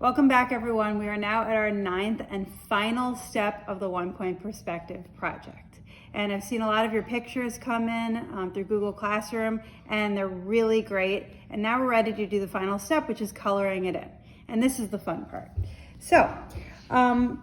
Welcome back, everyone. We are now at our 9th and final step of the One Point Perspective project. And I've seen a lot of your pictures come in through Google Classroom, and they're really great. And now we're ready to do the final step, which is coloring it in. And this is the fun part. So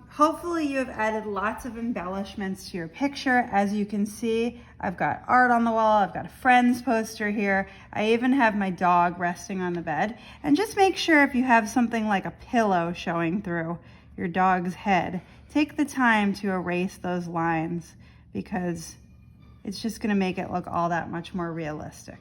hopefully you have added lots of embellishments to your picture. As you can see, I've got art on the wall, I've got a Friends poster here, I even have my dog resting on the bed. And just make sure if you have something like a pillow showing through your dog's head, take the time to erase those lines because it's just gonna make it look all that much more realistic.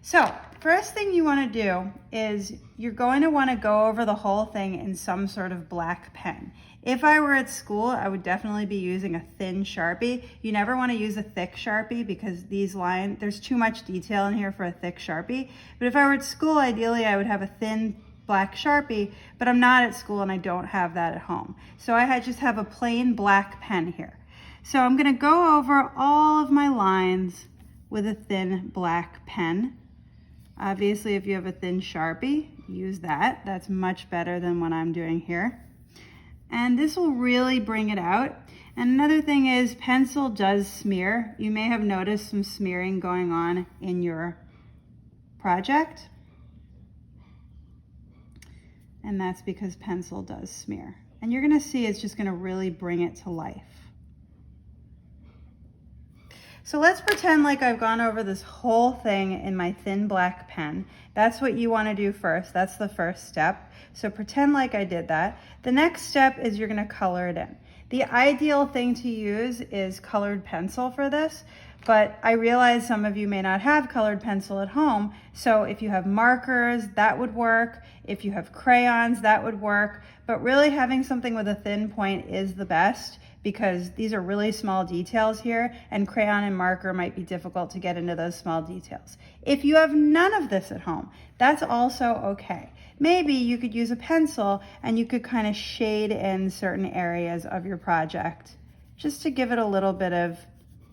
So first thing you want to do is you're going to want to go over the whole thing in some sort of black pen. If I were at school, I would definitely be using a thin Sharpie. You never want to use a thick Sharpie because these lines, there's too much detail in here for a thick Sharpie. But if I were at school, ideally I would have a thin black Sharpie, but I'm not at school and I don't have that at home. So I just have a plain black pen here. So I'm going to go over all of my lines with a thin black pen. Obviously, if you have a thin Sharpie, use that. That's much better than what I'm doing here. And this will really bring it out. And another thing is pencil does smear. You may have noticed some smearing going on in your project. And that's because pencil does smear. And you're gonna see it's just gonna really bring it to life. So let's pretend like I've gone over this whole thing in my thin black pen. That's what you want to do first. That's the first step. So pretend like I did that. The next step is you're going to color it in. The ideal thing to use is colored pencil for this, but I realize some of you may not have colored pencil at home. So if you have markers, that would work. If you have crayons, that would work. But really having something with a thin point is the best, because these are really small details here, and crayon and marker might be difficult to get into those small details. If you have none of this at home, that's also okay. Maybe you could use a pencil and you could kind of shade in certain areas of your project just to give it a little bit of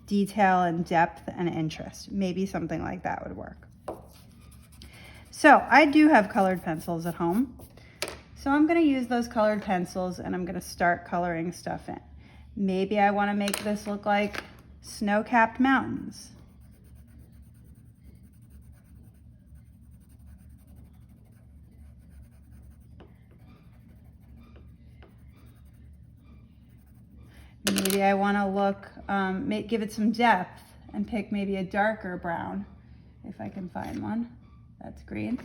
detail and depth and interest. Maybe something like that would work. So I do have colored pencils at home. So I'm going to use those colored pencils and I'm going to start coloring stuff in. Maybe I want to make this look like snow-capped mountains. Maybe I want to look, give it some depth and pick maybe a darker brown, if I can find one. That's green.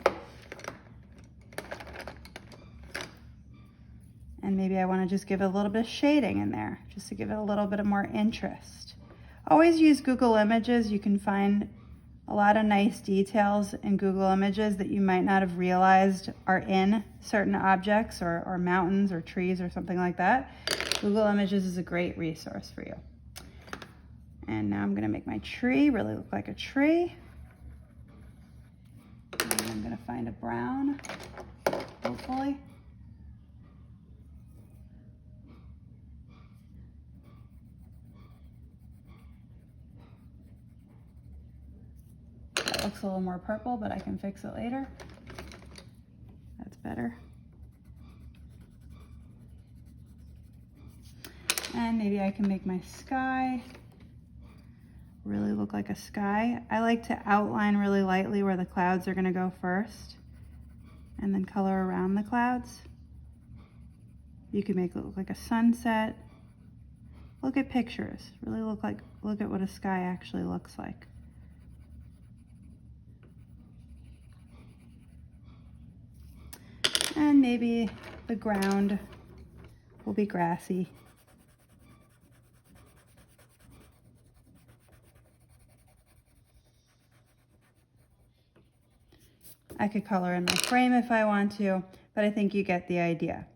And maybe I want to just give it a little bit of shading in there, just to give it a little bit of more interest. Always use Google Images. You can find a lot of nice details in Google Images that you might not have realized are in certain objects or mountains or trees or something like that. Google Images is a great resource for you. And now I'm going to make my tree really look like a tree. And I'm going to find a brown, hopefully. Looks a little more purple, but I can fix it later. That's better. And maybe I can make my sky really look like a sky. I like to outline really lightly where the clouds are going to go first and then color around the clouds. You can make it look like a sunset. Look at pictures. Really look at what a sky actually looks like. And maybe the ground will be grassy. I could color in my frame if I want to, but I think you get the idea.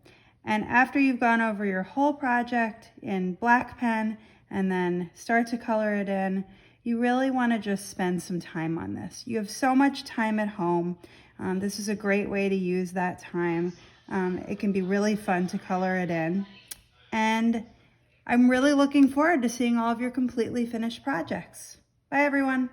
And after you've gone over your whole project in black pen and then start to color it in, you really want to just spend some time on this. You have so much time at home. This is a great way to use that time. It can be really fun to color it in. And I'm really looking forward to seeing all of your completely finished projects. Bye, everyone.